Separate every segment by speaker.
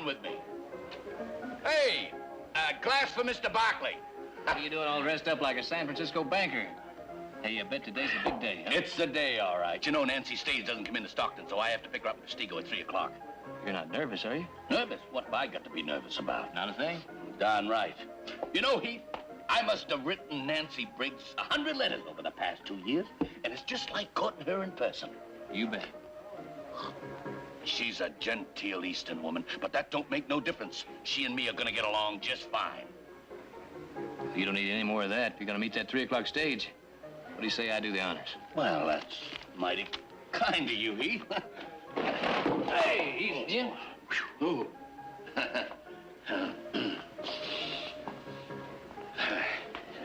Speaker 1: with me. Hey, a glass for Mr. Barkley.
Speaker 2: What are you doing all dressed up like a San Francisco banker? Hey, I bet today's a big day, huh?
Speaker 1: It's the day, all right. You know, Nancy Staves doesn't come into Stockton, so I have to pick her up at the Stego at 3 o'clock.
Speaker 2: You're not nervous, are you?
Speaker 1: Nervous? What have I got to be nervous about?
Speaker 2: Not a thing?
Speaker 1: Darn right. You know, Heath, I must have written Nancy Briggs 100 letters over the past 2 years, and it's just like courting her in person.
Speaker 2: You bet.
Speaker 1: She's a genteel Eastern woman, but that don't make no difference. She and me are gonna get along just fine.
Speaker 2: You don't need any more of that. You're gonna meet that 3 o'clock stage. What do you say I do the honors?
Speaker 1: Well, that's mighty kind of you, Heath.
Speaker 2: Hey, easy, Jim.
Speaker 1: Ooh.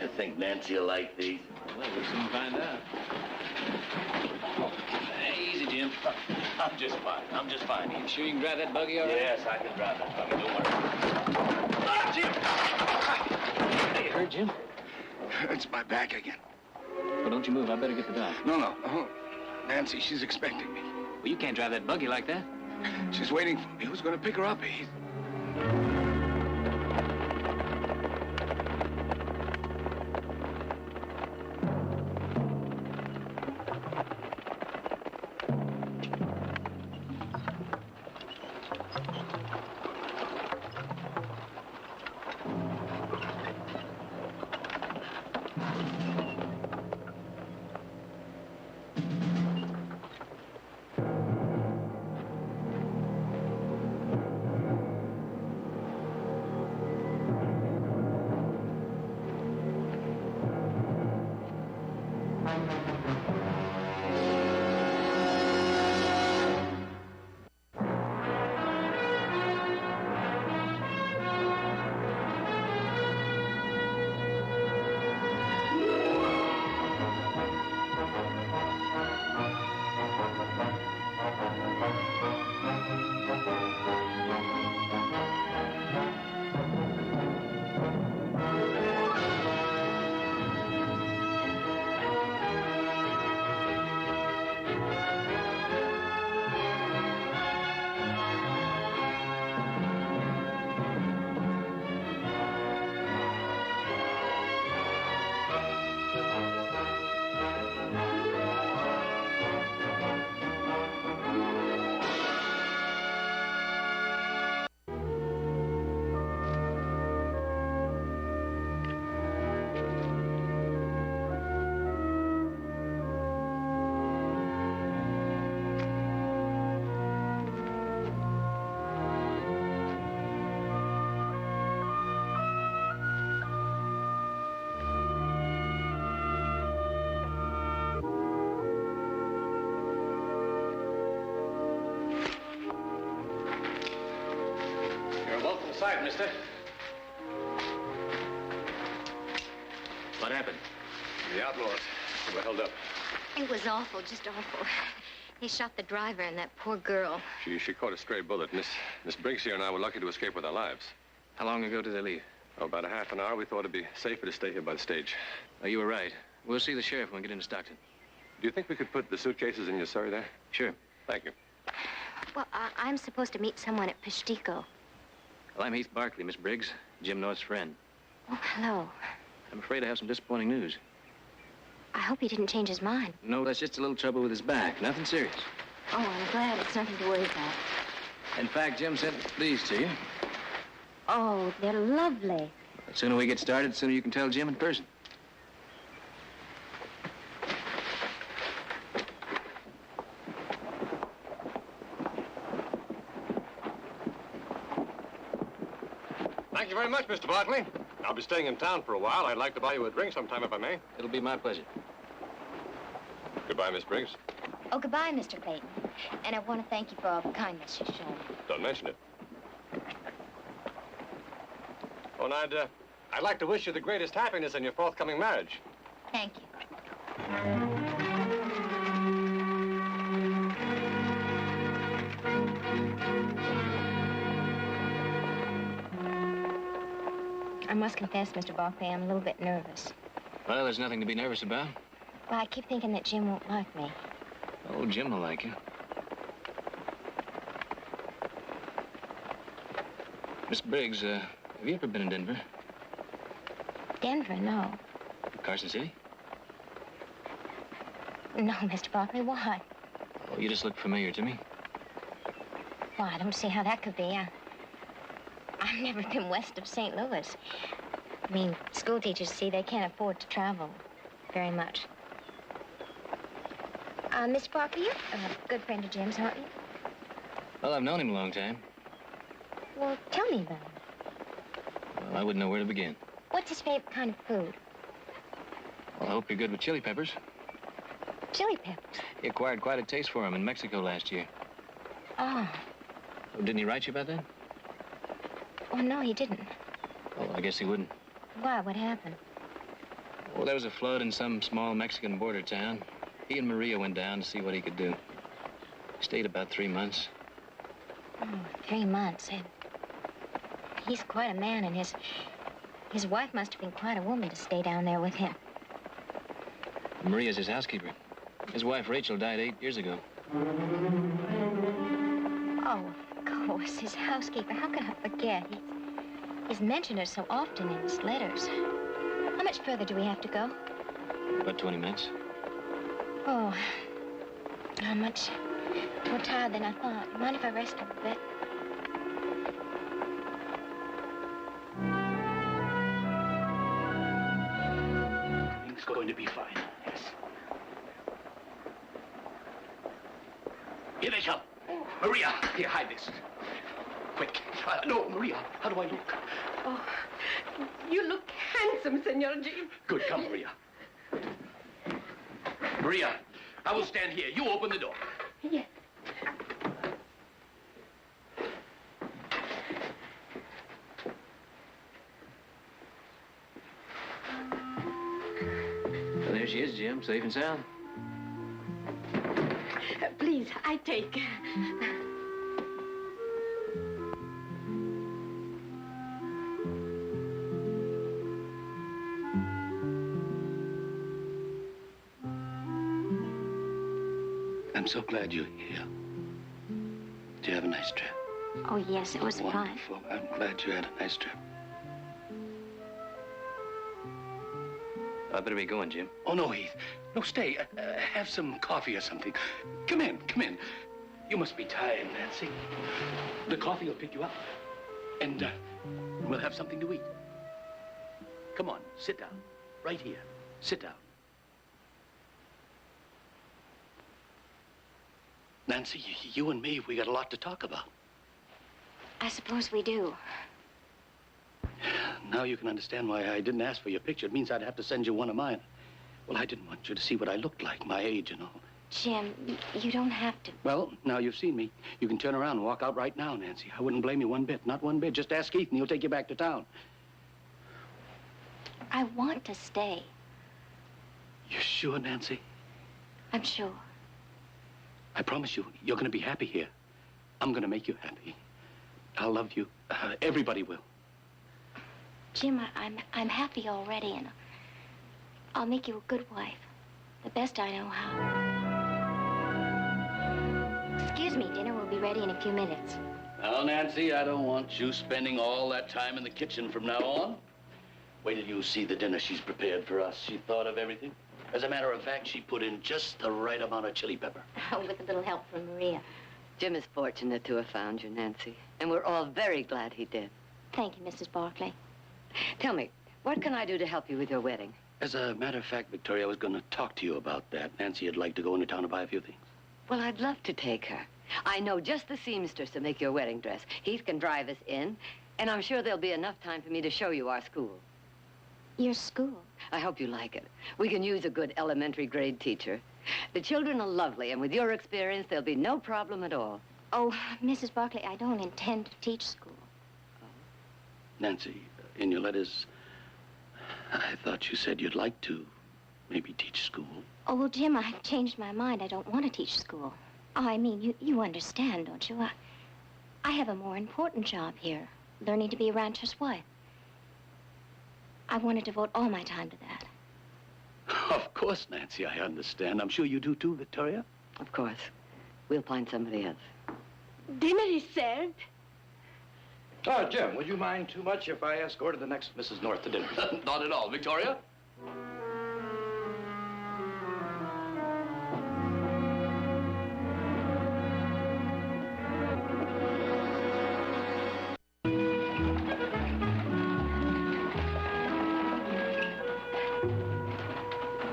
Speaker 1: You think Nancy will like these?
Speaker 2: Well, we'll soon find out. Hey, easy, Jim.
Speaker 1: I'm just fine, Heath.
Speaker 2: You sure you can drive that buggy all right?
Speaker 1: Yes, I can drive that buggy, don't worry. Ah, Jim!
Speaker 2: Hey, you hurt, Jim?
Speaker 3: Hurts my back again.
Speaker 2: Well, don't you move. I better get the doc.
Speaker 3: No. Nancy, she's expecting me.
Speaker 2: Well, you can't drive that buggy like that.
Speaker 3: She's waiting for me. Who's going to pick her up, Heath?
Speaker 2: Inside, mister. What happened?
Speaker 4: The outlaws were held up.
Speaker 5: It was awful, just awful. They shot the driver and that poor girl.
Speaker 4: She caught a stray bullet. Miss Briggs here and I were lucky to escape with our lives.
Speaker 2: How long ago did they leave?
Speaker 4: Oh, about a half an hour. We thought it'd be safer to stay here by the stage.
Speaker 2: Oh, you were right. We'll see the sheriff when we get into Stockton.
Speaker 4: Do you think we could put the suitcases in your surrey there?
Speaker 2: Sure.
Speaker 4: Thank you.
Speaker 5: Well, I'm supposed to meet someone at Peshtigo.
Speaker 2: Well, I'm Heath Barkley, Miss Briggs, Jim North's friend.
Speaker 5: Oh, hello.
Speaker 2: I'm afraid I have some disappointing news.
Speaker 5: I hope he didn't change his mind.
Speaker 2: No, that's just a little trouble with his back. Nothing serious.
Speaker 5: Oh, I'm glad. It's nothing to worry about.
Speaker 2: In fact, Jim sent these to you.
Speaker 5: Oh, they're lovely.
Speaker 2: The sooner we get started, the sooner you can tell Jim in person.
Speaker 4: Thank you very much, Mr. Barkley. I'll be staying in town for a while. I'd like to buy you a drink sometime if I may.
Speaker 2: It'll be my pleasure.
Speaker 4: Goodbye, Miss Briggs.
Speaker 5: Oh, goodbye, Mr. Clayton. And I want to thank you for all the kindness you've shown.
Speaker 4: Don't mention it. Oh, and I'd like to wish you the greatest happiness in your forthcoming marriage.
Speaker 5: Thank you. I must confess, Mr. Barkley, I'm a little bit nervous.
Speaker 2: Well, there's nothing to be nervous about.
Speaker 5: Well, I keep thinking that Jim won't like me.
Speaker 2: Oh, Jim will like you. Miss Briggs, have you ever been in Denver?
Speaker 5: Denver, no.
Speaker 2: Carson City?
Speaker 5: No, Mr. Barkley, why?
Speaker 2: Oh, you just look familiar to me.
Speaker 5: Well, I don't see how that could be. I've never been west of St. Louis. I mean, school teachers, see, they can't afford to travel very much. Miss Barkley, you're a good friend of Jim's, aren't you?
Speaker 2: Well, I've known him a long time.
Speaker 5: Well, tell me about him.
Speaker 2: Well, I wouldn't know where to begin.
Speaker 5: What's his favorite kind of food?
Speaker 2: Well, I hope you're good with chili peppers.
Speaker 5: Chili peppers.
Speaker 2: He acquired quite a taste for them in Mexico last year.
Speaker 5: Oh.
Speaker 2: Oh, didn't he write you about that?
Speaker 5: Oh, no, he didn't.
Speaker 2: Oh, I guess he wouldn't.
Speaker 5: Why? What happened?
Speaker 2: Well, there was a flood in some small Mexican border town. He and Maria went down to see what he could do. Stayed about 3 months.
Speaker 5: Oh, 3 months. And he's quite a man, and his wife must have been quite a woman to stay down there with him.
Speaker 2: Maria's his housekeeper. His wife, Rachel, died 8 years ago.
Speaker 5: Oh, of course, his housekeeper. How could I forget? He's mentioned her so often in his letters. How much further do we have to go?
Speaker 2: About 20 minutes.
Speaker 5: Oh, I'm much more tired than I thought. Mind if I rest a bit?
Speaker 1: It's going to be fine, yes. Here they come. Maria, here, hide this. Quick. No, Maria, how do I look?
Speaker 6: Oh, you look handsome, Senor Jim.
Speaker 1: Good, come, Maria. Maria, I will stand here. You open the door.
Speaker 6: Yes.
Speaker 2: Well, there she is, Jim, safe and sound.
Speaker 6: Please, I take.
Speaker 1: I'm so glad you're here. Did you have a nice trip?
Speaker 5: Oh, yes, it was fun.
Speaker 1: Wonderful. I'm glad you had a nice trip.
Speaker 2: I better be going, Jim.
Speaker 1: Oh, no, Heath. No, stay. Have some coffee or something. Come in, come in. You must be tired, Nancy. The coffee will pick you up. And we'll have something to eat. Come on, sit down. Right here. Sit down. Nancy, you and me, we got a lot to talk about.
Speaker 5: I suppose we do.
Speaker 1: Now you can understand why I didn't ask for your picture. It means I'd have to send you one of mine. Well, I didn't want you to see what I looked like, my age and all.
Speaker 5: Jim, you don't have to.
Speaker 1: Well, now you've seen me. You can turn around and walk out right now, Nancy. I wouldn't blame you one bit, not one bit. Just ask Keith and he'll take you back to town.
Speaker 5: I want to stay.
Speaker 1: You sure, Nancy?
Speaker 5: I'm sure.
Speaker 1: I promise you, you're going to be happy here. I'm going to make you happy. I'll love you. Everybody will.
Speaker 5: Jim, I'm happy already, and I'll make you a good wife. The best I know how. Excuse me, dinner will be ready in a few minutes.
Speaker 1: Well, Nancy, I don't want you spending all that time in the kitchen from now on. Wait till you see the dinner she's prepared for us. She thought of everything. As a matter of fact, she put in just the right amount of chili pepper.
Speaker 5: With a little help from Maria.
Speaker 7: Jim is fortunate to have found you, Nancy. And we're all very glad he did.
Speaker 5: Thank you, Mrs. Barkley.
Speaker 7: Tell me, what can I do to help you with your wedding?
Speaker 1: As a matter of fact, Victoria, I was going to talk to you about that. Nancy would like to go into town and buy a few things.
Speaker 7: Well, I'd love to take her. I know just the seamstress to make your wedding dress. Heath can drive us in, and I'm sure there'll be enough time for me to show you our school.
Speaker 5: Your school?
Speaker 7: I hope you like it. We can use a good elementary grade teacher. The children are lovely, and with your experience, there'll be no problem at all.
Speaker 5: Oh, Mrs. Barkley, I don't intend to teach school.
Speaker 1: Nancy, in your letters, I thought you said you'd like to maybe teach school.
Speaker 5: Oh, well, Jim, I've changed my mind. I don't want to teach school. Oh, I mean, you understand, don't you? I have a more important job here, learning to be a rancher's wife. I want to devote all my time to that.
Speaker 1: Of course, Nancy, I understand. I'm sure you do too, Victoria.
Speaker 7: Of course. We'll find somebody else.
Speaker 6: Dinner is served.
Speaker 8: Oh, Jim, would you mind too much if I escorted the next Mrs. North to dinner?
Speaker 1: Not at all. Victoria?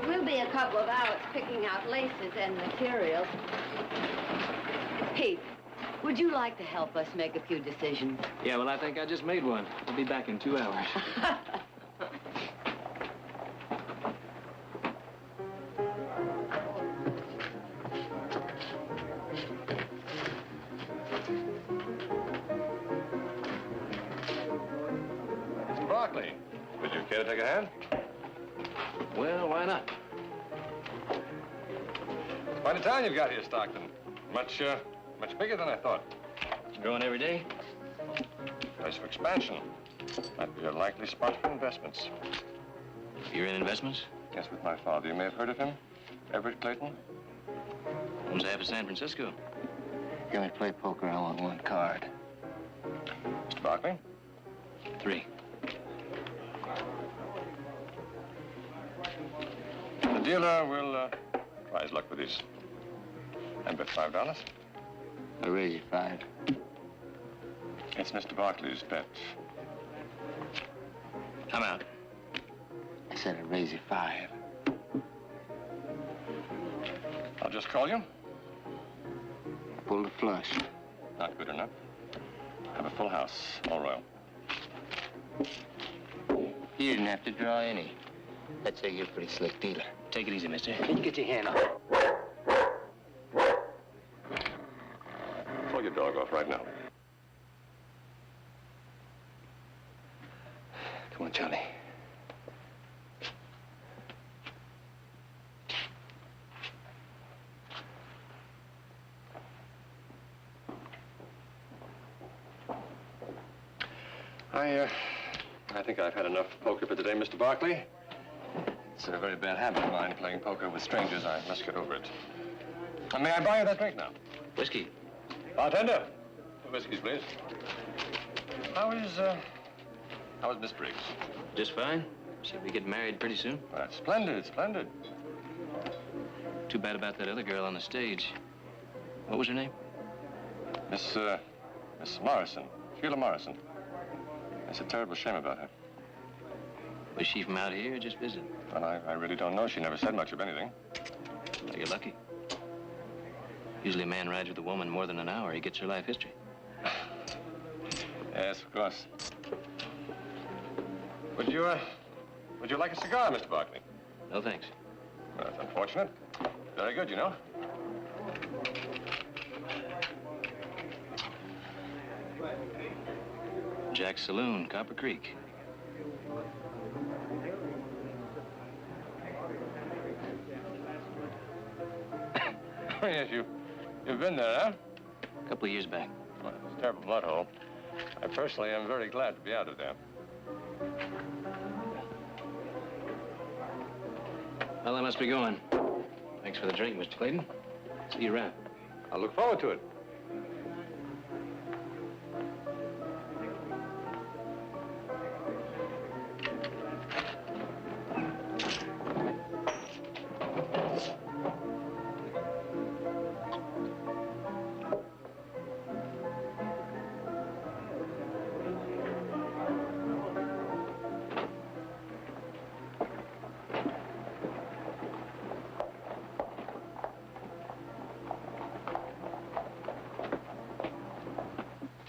Speaker 7: We'll be a couple of hours picking out laces and materials. Pete, would you like to help us make a few decisions?
Speaker 2: Yeah, well, I think I just made one. I'll be back in 2 hours.
Speaker 4: Mr. Barkley, would you care to take a hand?
Speaker 2: Well, why not?
Speaker 4: Quite a town you've got here, Stockton. Much bigger than I thought.
Speaker 2: Growing every day?
Speaker 4: Place for expansion. Might be a likely spot for investments.
Speaker 2: You're in investments?
Speaker 4: Yes, with my father. You may have heard of him. Everett Clayton.
Speaker 2: Owns half of San Francisco.
Speaker 9: Can we play poker? I want one card.
Speaker 4: Mr. Barkley?
Speaker 2: 3.
Speaker 4: The dealer will try his luck with these. And bet $5.
Speaker 9: I'll raise you 5.
Speaker 4: It's Mr. Barkley's bet.
Speaker 2: I'm out.
Speaker 9: I said I'll raise you 5.
Speaker 4: I'll just call you.
Speaker 9: I pulled a flush.
Speaker 4: Not good enough. Have a full house, all royal.
Speaker 9: You didn't have to draw any. I'd say you're a pretty slick dealer.
Speaker 2: Take it easy, mister.
Speaker 1: Can you get your hand up?
Speaker 4: Pull your dog off right now.
Speaker 9: Come on, Johnny.
Speaker 4: I think I've had enough poker for today, Mr. Barkley. It's a very bad habit of mine, playing poker with strangers. I must get over it. May I buy you that drink now?
Speaker 2: Whiskey.
Speaker 4: Bartender, 2 whiskeys, please. How is Miss Briggs?
Speaker 2: Just fine. Should we get married pretty soon?
Speaker 4: Well, that's splendid, splendid.
Speaker 2: Too bad about that other girl on the stage. What was her name?
Speaker 4: Miss Morrison, Sheila Morrison. It's a terrible shame about her.
Speaker 2: Was she from out here or just visiting?
Speaker 4: Well, I really don't know. She never said much of anything.
Speaker 2: Well, you're lucky. Usually a man rides with a woman more than an hour. He gets her life history.
Speaker 4: Yes, of course. Would you like a cigar, Mr. Barkley?
Speaker 2: No, thanks.
Speaker 4: Well, that's unfortunate. Very good, you know.
Speaker 2: Jack's Saloon, Copper Creek.
Speaker 4: Oh, yes, you've been there, huh?
Speaker 2: A couple of years back.
Speaker 4: Well, it's a terrible mud hole. I personally am very glad to be out of there.
Speaker 2: Well, I must be going. Thanks for the drink, Mr. Clayton. See you around.
Speaker 4: I'll look forward to it.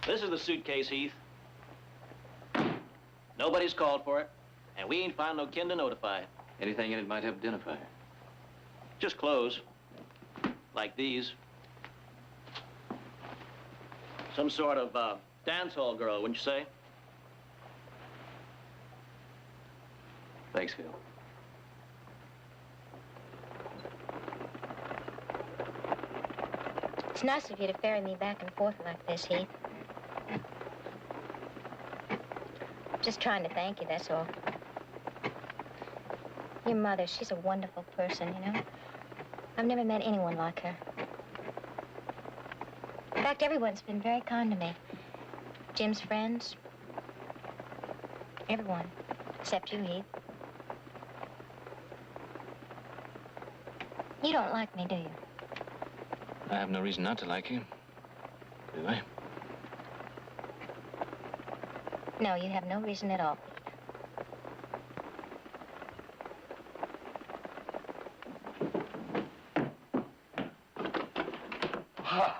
Speaker 10: This is the suitcase, Heath. Nobody's called for it, and we ain't found no kin to notify.
Speaker 2: Anything in it might help identify her.
Speaker 10: Just clothes, like these. Some sort of dance hall girl, wouldn't you say?
Speaker 2: Thanks, Phil.
Speaker 5: It's nice of you to ferry me back and forth like this, Heath. Just trying to thank you, that's all. Your mother, she's a wonderful person, you know? I've never met anyone like her. In fact, everyone's been very kind to me. Jim's friends? Everyone. Except you, Heath. You don't like me, do you?
Speaker 2: I have no reason not to like you. Do I?
Speaker 5: No, you have no reason at all.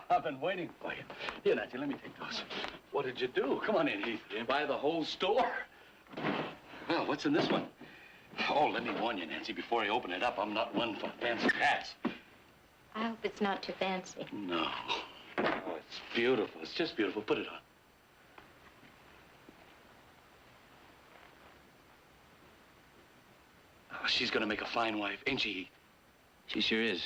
Speaker 1: I've been waiting for you. Here, Nancy, let me take those. What did you do? Come on in, Heath. You buy the whole store? Well, what's in this one? Oh, let me warn you, Nancy, before I open it up, I'm not one for fancy hats.
Speaker 5: I hope it's not too fancy.
Speaker 1: No. Oh, it's beautiful. It's just beautiful. Put it on. Oh, she's gonna make a fine wife, ain't she, Heath?
Speaker 2: She sure is.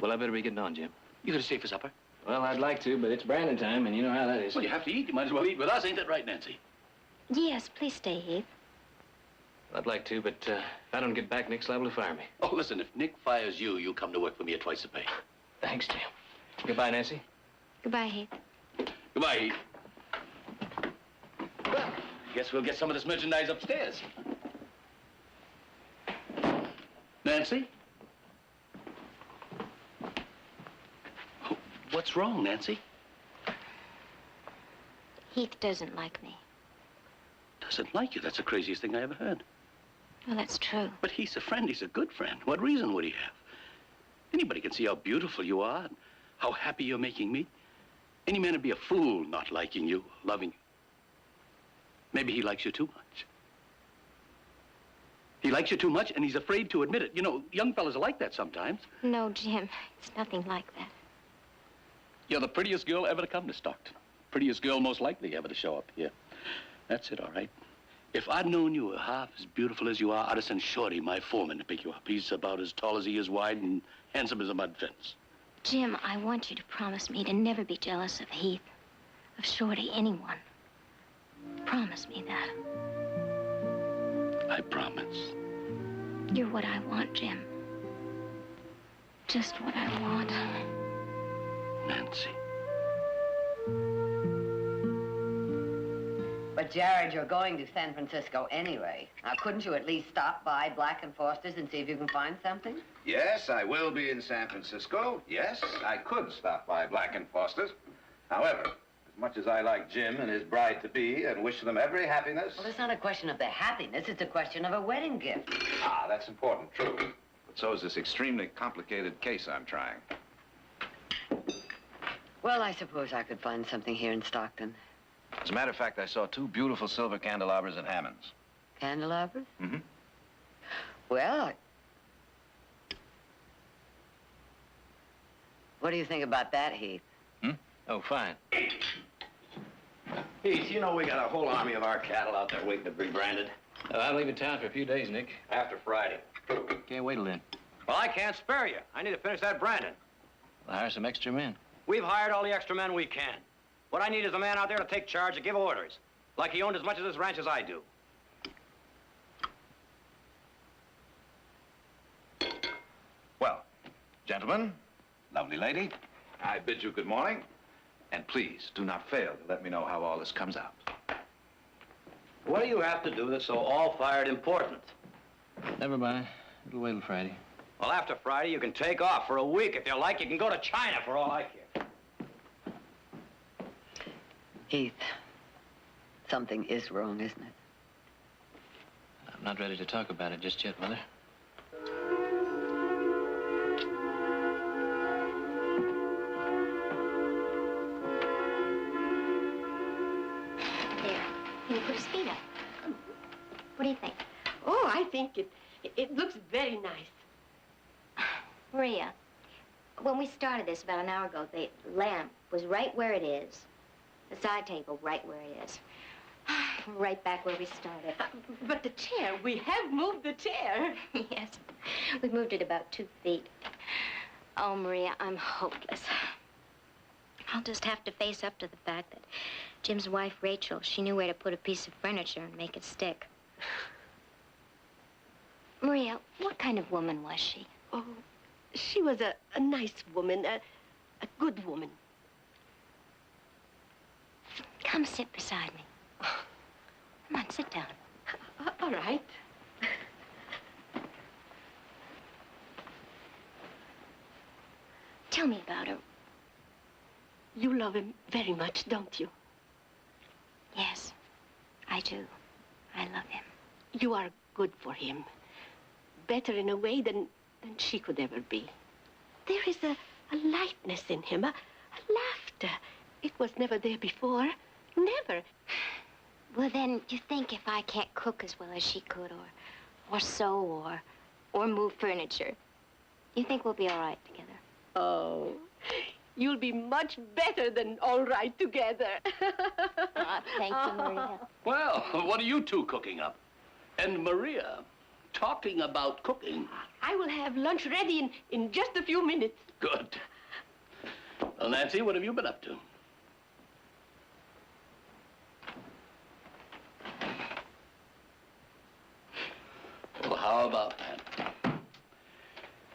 Speaker 2: Well, I better be getting on, Jim.
Speaker 1: You gonna stay for supper?
Speaker 2: Well, I'd like to, but it's Brandon time, and you know how that is.
Speaker 1: Well, you have to eat. You might as well eat with us. Ain't that right, Nancy?
Speaker 5: Yes, please stay, Heath.
Speaker 2: I'd like to, but if I don't get back, Nick's liable to fire me.
Speaker 1: Oh, listen, if Nick fires you, you come to work for me at twice the pay.
Speaker 2: Thanks, Jim. Goodbye, Nancy.
Speaker 5: Goodbye, Heath.
Speaker 1: Goodbye, Heath. Well, I guess we'll get some of this merchandise upstairs. Nancy? Oh, what's wrong, Nancy?
Speaker 5: Heath doesn't like me.
Speaker 1: Doesn't like you? That's the craziest thing I ever heard.
Speaker 5: Well, that's true.
Speaker 1: But he's a friend. He's a good friend. What reason would he have? Anybody can see how beautiful you are and how happy you're making me. Any man would be a fool not liking you, loving you. Maybe he likes you too much. He likes you too much, and he's afraid to admit it. You know, young fellas are like that sometimes.
Speaker 5: No, Jim, it's nothing like that.
Speaker 1: You're the prettiest girl ever to come to Stockton. Prettiest girl most likely ever to show up here. That's it, all right. If I'd known you were half as beautiful as you are, I'd have sent Shorty, my foreman, to pick you up. He's about as tall as he is wide and handsome as a mud fence.
Speaker 5: Jim, I want you to promise me to never be jealous of Heath, of Shorty, anyone. Promise me that.
Speaker 1: I promise.
Speaker 5: You're what I want, Jim. Just what I want.
Speaker 1: Nancy.
Speaker 7: But, Jared, you're going to San Francisco anyway. Now, couldn't you at least stop by Black & Foster's and see if you can find something?
Speaker 11: Yes, I will be in San Francisco. Yes, I could stop by Black & Foster's. However, as much as I like Jim and his bride-to-be and wish them every happiness...
Speaker 7: Well, it's not a question of their happiness. It's a question of a wedding gift.
Speaker 11: Ah, that's important, true. But so is this extremely complicated case I'm trying.
Speaker 7: Well, I suppose I could find something here in Stockton.
Speaker 11: As a matter of fact, I saw 2 beautiful silver candelabras at Hammond's.
Speaker 7: Candelabras?
Speaker 11: Mm-hmm.
Speaker 7: Well, what do you think about that, Heath?
Speaker 2: Oh, fine.
Speaker 10: Heath, you know we got a whole army of our cattle out there waiting to be branded.
Speaker 2: Oh, I'm leaving town for a few days, Nick.
Speaker 10: After Friday.
Speaker 2: Can't wait till then.
Speaker 10: Well, I can't spare you. I need to finish that branding.
Speaker 2: I'll hire some extra men.
Speaker 10: We've hired all the extra men we can. What I need is a man out there to take charge and give orders, like he owned as much of this ranch as I do.
Speaker 11: Well, gentlemen, lovely lady, I bid you good morning. And please, do not fail to let me know how all this comes out.
Speaker 10: What do you have to do that's so all-fired important?
Speaker 2: Never mind. It'll wait till Friday.
Speaker 10: Well, after Friday, you can take off for a week. If you like, you can go to China for all I care.
Speaker 7: Heath, something is wrong, isn't it?
Speaker 2: I'm not ready to talk about it just yet, Mother.
Speaker 5: There. Can you put his feet up? What do you think?
Speaker 6: Oh, I think it looks very nice.
Speaker 5: Maria, when we started this about an hour ago, the lamp was right where it is. The side table right where it is. Right back where we started.
Speaker 6: But the chair, we have moved the chair.
Speaker 5: Yes, we moved it about 2 feet. Oh, Maria, I'm hopeless. I'll just have to face up to the fact that Jim's wife, Rachel, she knew where to put a piece of furniture and make it stick. Maria, what kind of woman was she?
Speaker 6: Oh, she was a nice woman, a good woman.
Speaker 5: Come sit beside me. Come on, sit down.
Speaker 6: All right.
Speaker 5: Tell me about her.
Speaker 6: You love him very much, don't you?
Speaker 5: Yes, I do. I love him.
Speaker 6: You are good for him. Better in a way than she could ever be. There is a lightness in him, a laughter. It was never there before. Never.
Speaker 5: Well, then, you think if I can't cook as well as she could, or sew, or move furniture, you think we'll be all right together?
Speaker 6: Oh, you'll be much better than all right together.
Speaker 5: Thank you, Maria.
Speaker 1: Well, what are you two cooking up? And Maria, talking about cooking.
Speaker 6: I will have lunch ready in just a few minutes.
Speaker 1: Good. Well, Nancy, what have you been up to? Well, how about that?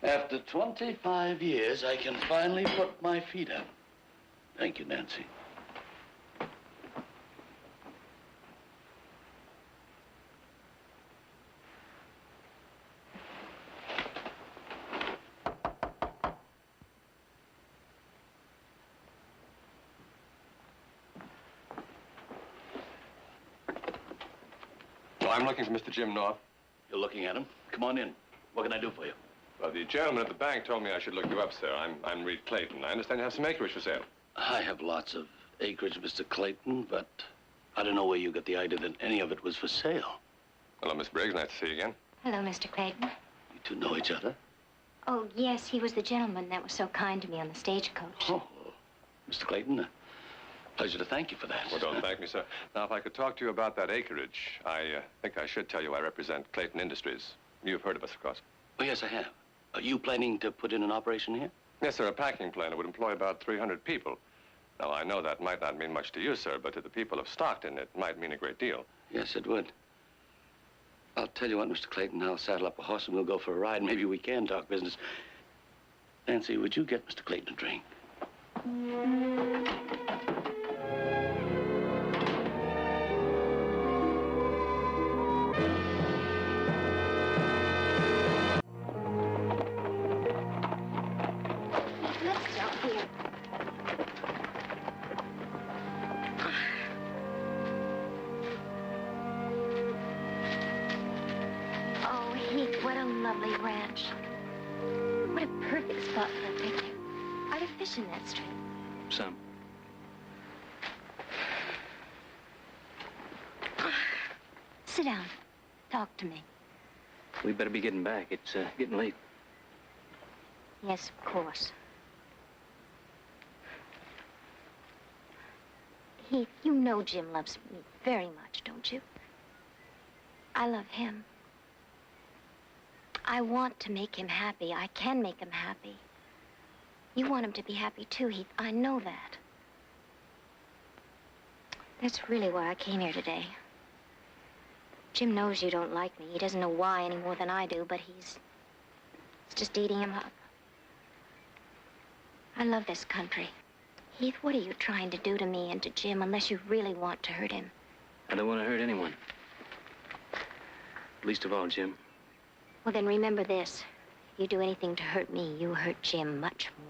Speaker 1: After 25 years, I can finally put my feet up. Thank you, Nancy.
Speaker 4: Well, I'm looking for Mr. Jim North.
Speaker 1: You're looking at him? Come on in. What can I do for you?
Speaker 4: Well, the gentleman at the bank told me I should look you up, sir. I'm Reed Clayton. I understand you have some acreage for sale.
Speaker 1: I have lots of acreage, Mr. Clayton, but I don't know where you got the idea that any of it was for sale.
Speaker 4: Hello, Miss Briggs. Nice to see you again.
Speaker 5: Hello, Mr. Clayton.
Speaker 1: You two know each other?
Speaker 5: Oh, yes, he was the gentleman that was so kind to me on the stagecoach.
Speaker 1: Oh, Mr. Clayton, pleasure to thank you for that.
Speaker 4: Well, don't thank me, sir. Now, if I could talk to you about that acreage, I think I should tell you I represent Clayton Industries. You've heard of us, of course.
Speaker 1: Oh, yes, I have. Are you planning to put in an operation here?
Speaker 4: Yes, sir, a packing plant. It would employ about 300 people. Now, I know that might not mean much to you, sir, but to the people of Stockton, it might mean a great deal.
Speaker 1: Yes, it would. I'll tell you what, Mr. Clayton, I'll saddle up a horse and we'll go for a ride. Maybe we can talk business. Nancy, would you get Mr. Clayton a drink?
Speaker 5: Let's stop here. Oh, Heath, what a lovely ranch. What a perfect spot for a picnic. Are there fish in that stream?
Speaker 2: Some.
Speaker 5: Sit down. Talk to me.
Speaker 2: We better be getting back. It's getting late.
Speaker 5: Yes, of course. Heath, you know Jim loves me very much, don't you? I love him. I want to make him happy. I can make him happy. You want him to be happy too, Heath. I know that. That's really why I came here today. Jim knows you don't like me. He doesn't know why any more than I do, but it's just eating him up. I love this country. Heath, what are you trying to do to me and to Jim unless you really want to hurt him?
Speaker 2: I don't want to hurt anyone. Least of all, Jim.
Speaker 5: Well, then remember this. If you do anything to hurt me, you hurt Jim much more.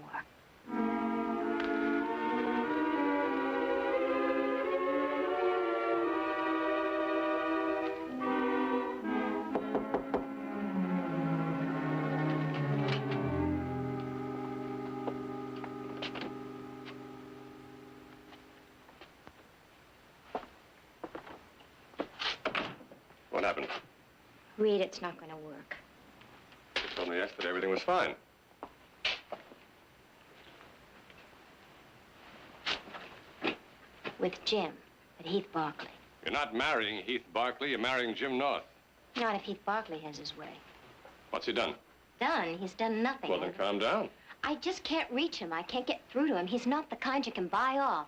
Speaker 4: What happened?
Speaker 5: Reed, it's not going to work.
Speaker 4: You told me yesterday everything was fine.
Speaker 5: With Jim, but Heath Barkley.
Speaker 4: You're not marrying Heath Barkley, you're marrying Jim North.
Speaker 5: Not if Heath Barkley has his way.
Speaker 4: What's he done?
Speaker 5: Done? He's done nothing.
Speaker 4: Well, then calm down.
Speaker 5: I just can't reach him. I can't get through to him. He's not the kind you can buy off.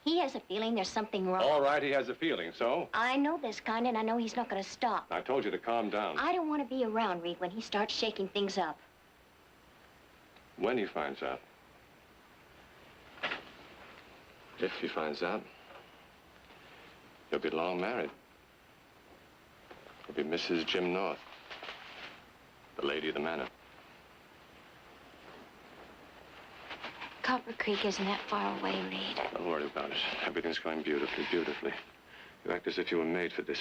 Speaker 5: He has a feeling there's something wrong.
Speaker 4: All right, he has a feeling, so?
Speaker 5: I know this kind, and I know he's not going to stop.
Speaker 4: I told you to calm down.
Speaker 5: I don't want to be around, Reed, when he starts shaking things up.
Speaker 4: When he finds out. If he finds out. You'll be long married. You'll be Mrs. Jim North, the lady of the manor.
Speaker 5: Copper Creek isn't that far away, Reed.
Speaker 4: Don't worry about it. Everything's going beautifully, beautifully. You act as if you were made for this.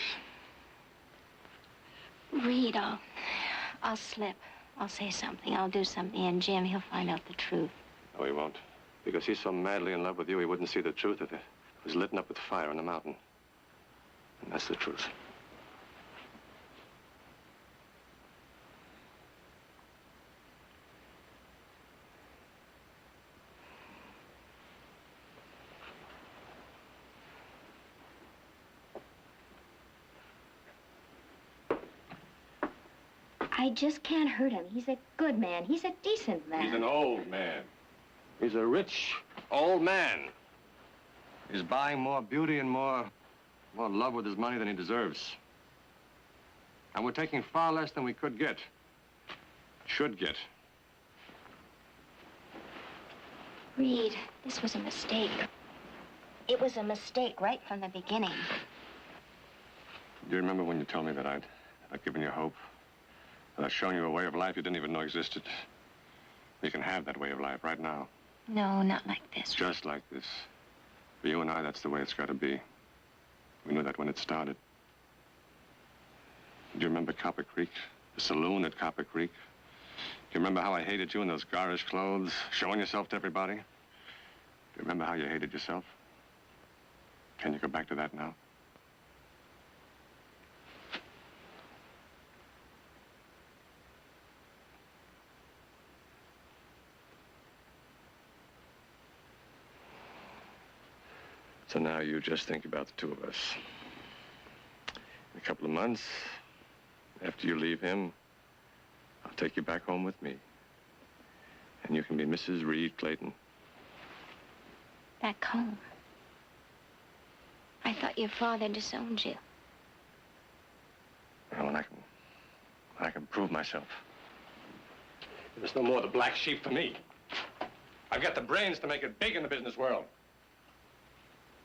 Speaker 5: Reed, I'll slip. I'll say something. I'll do something, and Jim, he'll find out the truth.
Speaker 4: No, he won't. Because he's so madly in love with you, he wouldn't see the truth of it. It was lit up with fire on the mountain. And that's the truth.
Speaker 5: I just can't hurt him. He's a good man. He's a decent man.
Speaker 4: He's an old man. He's a rich old man. He's buying more beauty and more love with his money than he deserves. And we're taking far less than we could get. Should get.
Speaker 5: Reed, this was a mistake. It was a mistake right from the beginning.
Speaker 4: Do you remember when you told me that I'd given you hope? That I'd shown you a way of life you didn't even know existed? You can have that way of life right now.
Speaker 5: No, not like this.
Speaker 4: Just like this. For you and I, that's the way it's got to be. We knew that when it started. Do you remember Copper Creek? The saloon at Copper Creek? Do you remember how I hated you in those garish clothes, showing yourself to everybody? Do you remember how you hated yourself? Can you go back to that now? So now you just think about the two of us. In a couple of months, after you leave him, I'll take you back home with me. And you can be Mrs. Reed Clayton.
Speaker 5: Back home? I thought your father disowned you.
Speaker 4: Well, and I can prove myself. There's no more the black sheep for me. I've got the brains to make it big in the business world.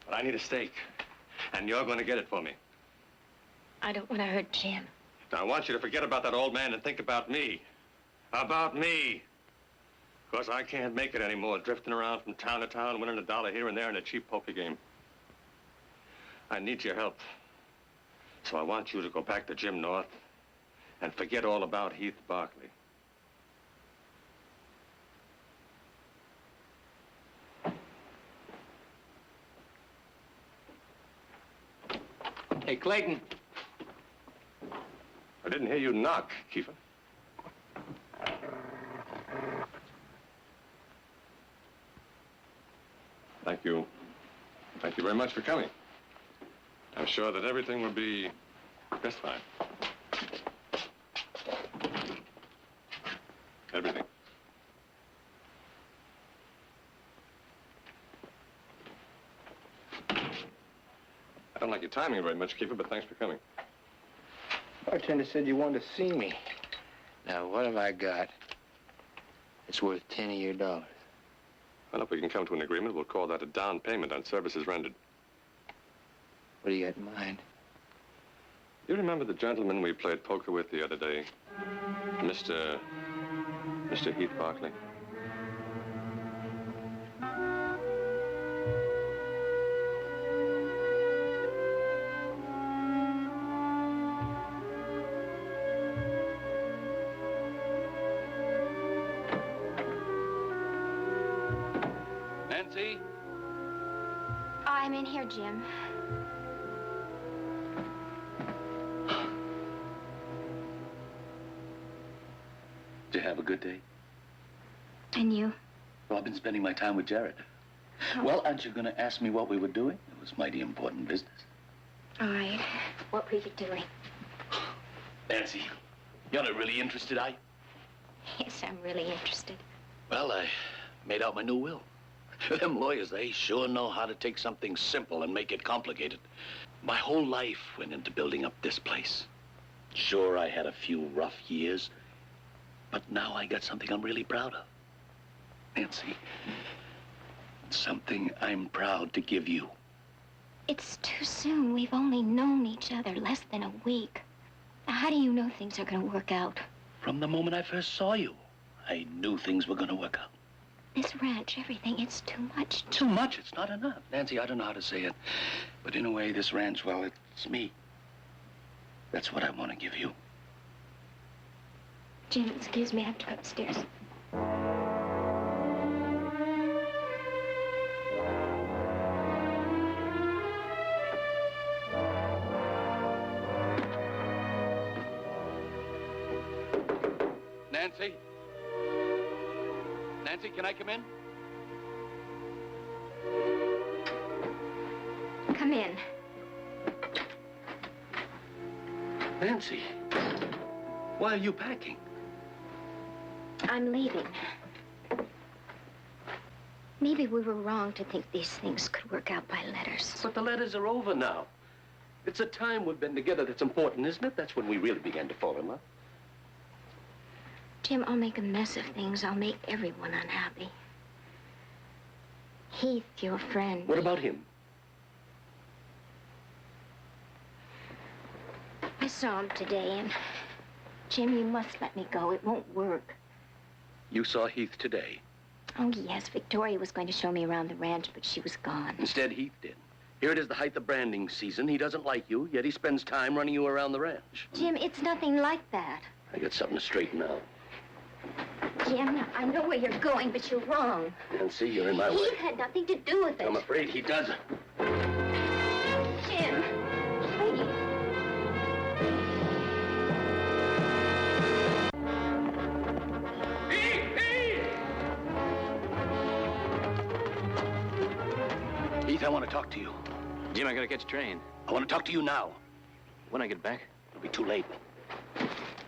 Speaker 4: But I need a stake, and you're going to get it for me.
Speaker 5: I don't want to hurt Jim.
Speaker 4: Now, I want you to forget about that old man and think about me. About me. Because I can't make it anymore, drifting around from town to town, winning $1 here and there in a cheap poker game. I need your help. So I want you to go back to Jim North and forget all about Heath Barkley.
Speaker 1: Hey, Clayton.
Speaker 4: I didn't hear you knock, Kiefer. Thank you. Thank you very much for coming. I'm sure that everything will be just fine. Everything. I don't like your timing very much, Kiefer, but thanks for coming.
Speaker 9: Bartender said you wanted to see me. Now, what have I got? It's worth 10 of your dollars.
Speaker 4: Well, if we can come to an agreement, we'll call that a down payment on services rendered.
Speaker 9: What do you got in mind?
Speaker 4: You remember the gentleman we played poker with the other day? Mr. Heath Barkley?
Speaker 1: Nancy?
Speaker 5: I'm in here, Jim.
Speaker 1: Did you have a good day?
Speaker 5: And you?
Speaker 1: Well, I've been spending my time with Jared. Well, aren't you going to ask me what we were doing? It was mighty important business.
Speaker 5: All right. What were you doing?
Speaker 1: Nancy, you're not really interested, are you?
Speaker 5: Yes, I'm really interested.
Speaker 1: Well, I made out my new will. Them lawyers, they sure know how to take something simple and make it complicated. My whole life went into building up this place. Sure, I had a few rough years, but now I got something I'm really proud of. Nancy, something I'm proud to give you.
Speaker 5: It's too soon. We've only known each other less than a week. Now, how do you know things are going to work out?
Speaker 1: From the moment I first saw you, I knew things were going to work out.
Speaker 5: This ranch, everything, it's too much.
Speaker 1: Too much? It's not enough. Nancy, I don't know how to say it. But in a way, this ranch, well, it's me. That's what I want to give you.
Speaker 5: Jim, excuse me, I have to go upstairs.
Speaker 1: Nancy? Nancy, can I come in?
Speaker 5: Come in.
Speaker 1: Nancy, why are you packing?
Speaker 5: I'm leaving. Maybe we were wrong to think these things could work out by letters.
Speaker 1: But the letters are over now. It's a time we've been together that's important, isn't it? That's when we really began to fall in love.
Speaker 5: Jim, I'll make a mess of things. I'll make everyone unhappy. Heath, your friend.
Speaker 1: What about him?
Speaker 5: I saw him today, and Jim, you must let me go. It won't work.
Speaker 1: You saw Heath today.
Speaker 5: Oh, yes. Victoria was going to show me around the ranch, but she was gone.
Speaker 1: Instead, Heath did. Here it is the height of branding season. He doesn't like you, yet he spends time running you around the ranch.
Speaker 5: Jim, it's nothing like that.
Speaker 1: I got something to straighten out.
Speaker 5: Jim, I know where you're going, but you're wrong.
Speaker 1: Nancy, you're in my way.
Speaker 5: Heath had nothing to do with it.
Speaker 1: I'm afraid he doesn't.
Speaker 5: Jim, please.
Speaker 1: Heath, I want to talk to you.
Speaker 2: Jim, I gotta catch a train.
Speaker 1: I want to talk to you now.
Speaker 2: When I get back?
Speaker 1: It'll be too late.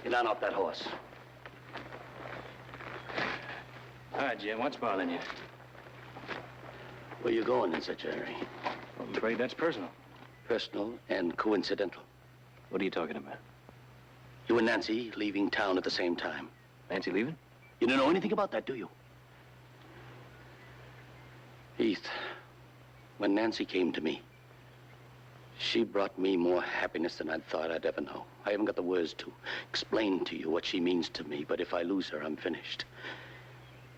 Speaker 1: Get on off that horse.
Speaker 2: All right, Jim, what's bothering you?
Speaker 1: Where you going in such a hurry?
Speaker 2: I'm afraid that's personal.
Speaker 1: Personal and coincidental.
Speaker 2: What are you talking about?
Speaker 1: You and Nancy leaving town at the same time.
Speaker 2: Nancy leaving?
Speaker 1: You don't know anything about that, do you? Heath, when Nancy came to me, she brought me more happiness than I thought I'd ever know. I haven't got the words to explain to you what she means to me, but if I lose her, I'm finished.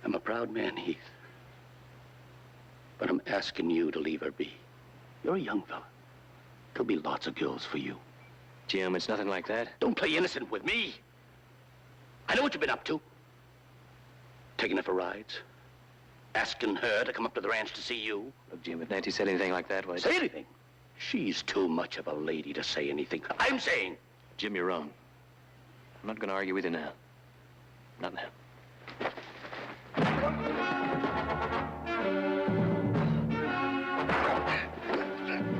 Speaker 1: I'm a proud man, Heath. But I'm asking you to leave her be. You're a young fella. There'll be lots of girls for you.
Speaker 2: Jim, it's nothing like that.
Speaker 1: Don't play innocent with me. I know what you've been up to. Taking her for rides. Asking her to come up to the ranch to see you.
Speaker 2: Look, Jim, if Nancy said anything like that, why...
Speaker 1: Say anything? She's too much of a lady to say anything. I'm saying...
Speaker 2: Jim, you're wrong. I'm not going to argue with you now. Not now.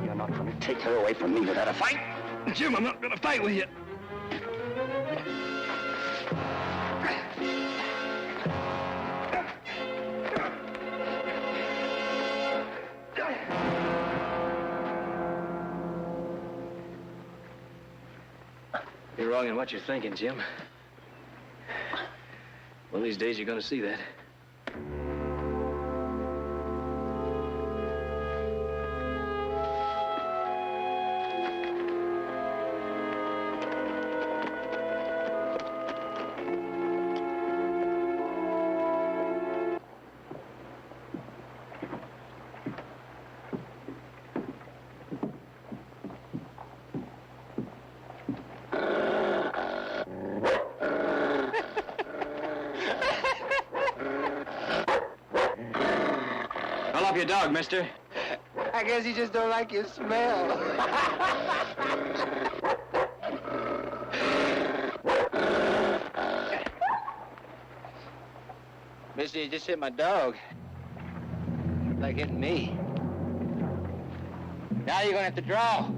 Speaker 1: You're not going to take her away from me without a fight?
Speaker 8: Jim, I'm not going to fight with you.
Speaker 2: You're wrong in what you're thinking, Jim. One of these days, you're going to see that. Your dog, mister.
Speaker 9: I guess he just don't like your smell. Mister, you just hit my dog. Like hitting me. Now you're gonna have to draw.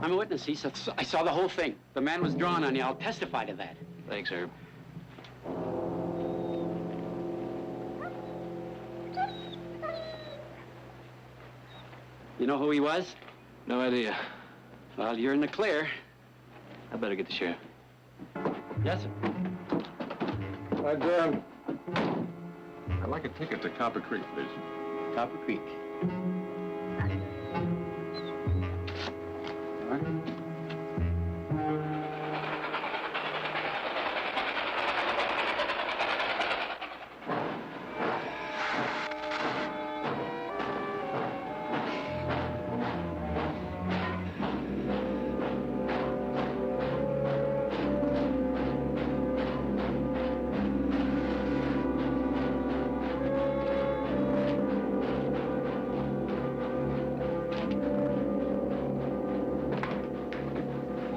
Speaker 12: I'm a witness. I saw the whole thing. The man was drawn on you. I'll testify to that.
Speaker 2: Thanks, Herb.
Speaker 12: You know who he was?
Speaker 2: No idea.
Speaker 12: Well, you're in the clear.
Speaker 2: I better get the sheriff.
Speaker 12: Yes, sir.
Speaker 4: I'd like a ticket to Copper Creek, please.
Speaker 9: Copper Creek. All right.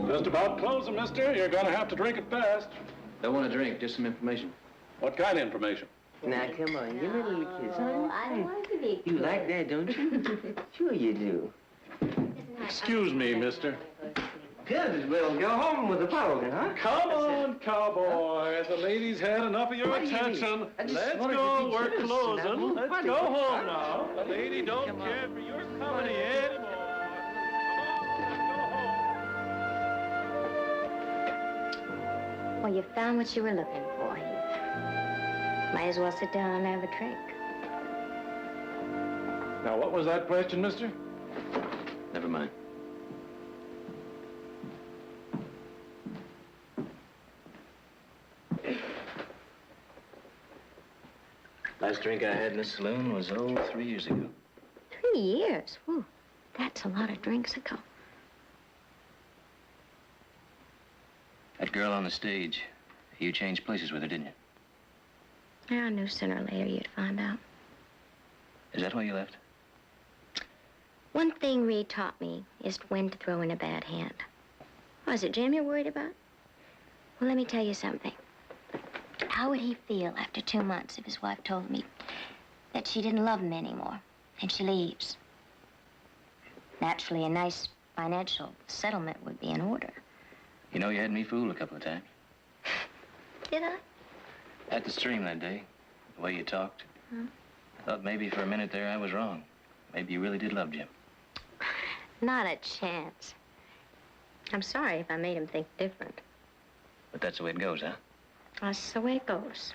Speaker 13: Just about closing, mister. You're gonna have to drink it fast.
Speaker 2: Don't want to drink, just some information.
Speaker 13: What kind of information?
Speaker 14: Now, come on, give me a little kiss, huh?
Speaker 5: I don't want to be.
Speaker 14: You like that, don't you? Sure you do.
Speaker 13: Excuse me, mister.
Speaker 14: Good. Well, go home with the power, huh?
Speaker 13: Come on, cowboy. The ladies had enough of your
Speaker 14: What do you mean?
Speaker 13: attention.
Speaker 14: I just
Speaker 13: Let's
Speaker 14: wanted
Speaker 13: go.
Speaker 14: to be
Speaker 13: We're
Speaker 14: citizen.
Speaker 13: closing.
Speaker 14: Now,
Speaker 13: Let's
Speaker 14: what
Speaker 13: go
Speaker 14: is it?
Speaker 13: home now. The lady don't
Speaker 14: Come on.
Speaker 13: care for your company anymore.
Speaker 5: Well, you found what you were looking for, Heath. Might as well sit down and have a drink.
Speaker 13: Now, what was that question, mister?
Speaker 2: Never mind. Last drink I had in this saloon was, 3 years ago.
Speaker 5: 3 years? Whew. That's a lot of drinks ago.
Speaker 2: That girl on the stage, you changed places with her, didn't you?
Speaker 5: Yeah, I knew sooner or later you'd find out.
Speaker 2: Is that why you left?
Speaker 5: One thing Reed taught me is when to throw in a bad hand. Oh, is it Jim you're worried about? Well, let me tell you something. How would he feel after 2 months if his wife told me that she didn't love him anymore and she leaves? Naturally, a nice financial settlement would be in order.
Speaker 2: You know, you had me fooled a couple of times.
Speaker 5: Did I?
Speaker 2: At the stream that day, the way you talked.
Speaker 5: Huh?
Speaker 2: I thought maybe for a minute there I was wrong. Maybe you really did love Jim.
Speaker 5: Not a chance. I'm sorry if I made him think different.
Speaker 2: But that's the way it goes, huh?
Speaker 5: That's the way it goes.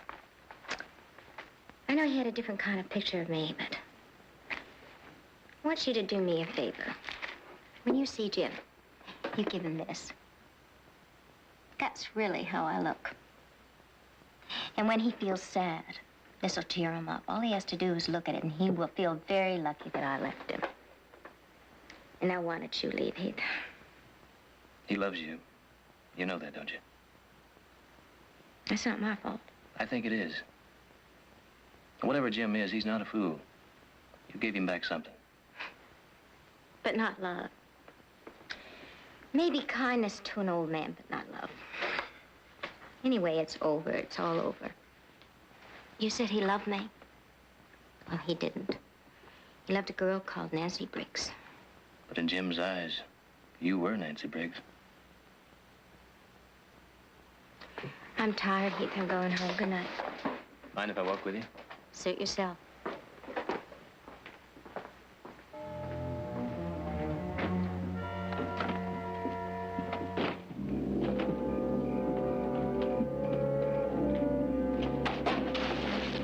Speaker 5: I know he had a different kind of picture of me, but I want you to do me a favor. When you see Jim, you give him this. That's really how I look. And when he feels sad, this will cheer him up. All he has to do is look at it, and he will feel very lucky that I left him. And now, why don't you leave, Heath?
Speaker 2: He loves you. You know that, don't you?
Speaker 5: That's not my fault.
Speaker 2: I think it is. Whatever Jim is, he's not a fool. You gave him back something.
Speaker 5: But not love. Maybe kindness to an old man, but not love. Anyway, it's over. It's all over. You said he loved me. Well, he didn't. He loved a girl called Nancy Briggs.
Speaker 2: But in Jim's eyes, you were Nancy Briggs.
Speaker 5: I'm tired, Heath. I'm going home. Good night.
Speaker 2: Mind if I walk with you?
Speaker 5: Suit yourself.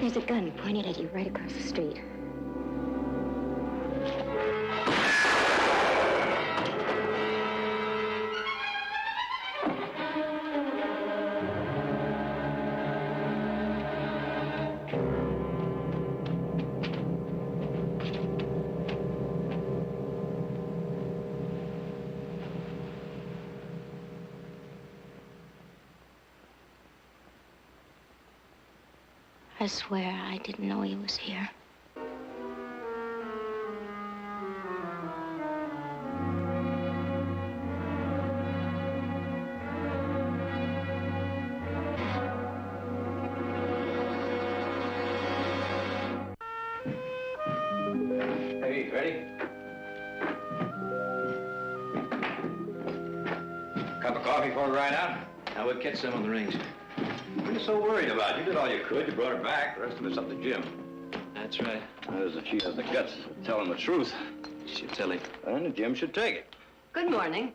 Speaker 5: There's a gun pointed at you right across the street. I swear I didn't know he was here.
Speaker 2: Hey, ready?
Speaker 10: Cup of coffee before we ride out?
Speaker 2: I would catch some on the range.
Speaker 10: What are you so worried about? You did all you could. You brought her back. The rest of it's up to Jim.
Speaker 2: That's right.
Speaker 10: As if she has the guts to tell him the truth.
Speaker 2: She'll tell him.
Speaker 10: And Jim should take it.
Speaker 7: Good morning.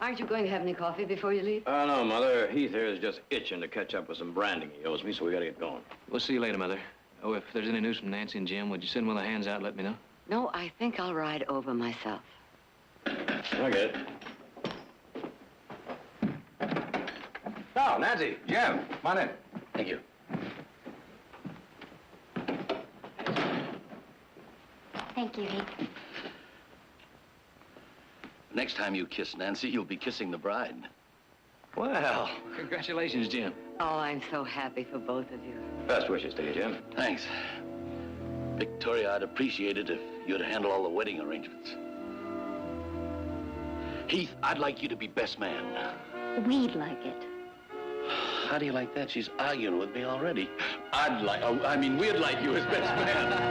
Speaker 7: Aren't you going to have any coffee before you leave?
Speaker 10: No, Mother. Heath here is just itching to catch up with some branding he owes me, so we gotta get going.
Speaker 2: We'll see you later, Mother. Oh, if there's any news from Nancy and Jim, would you send one of the hands out and let me know?
Speaker 7: No, I think I'll ride over myself.
Speaker 10: I get it. Oh, Nancy, Jim, come on in.
Speaker 1: Thank you.
Speaker 5: Thank you, Heath.
Speaker 1: Next time you kiss Nancy, you'll be kissing the bride.
Speaker 2: Well, congratulations, Jim.
Speaker 7: Oh, I'm so happy for both of you.
Speaker 10: Best wishes to you, Jim.
Speaker 1: Thanks. Victoria, I'd appreciate it if you'd handle all the wedding arrangements. Heath, I'd like you to be best man.
Speaker 5: We'd like it.
Speaker 1: How do you like that? She's arguing with me already. We'd like you as best man.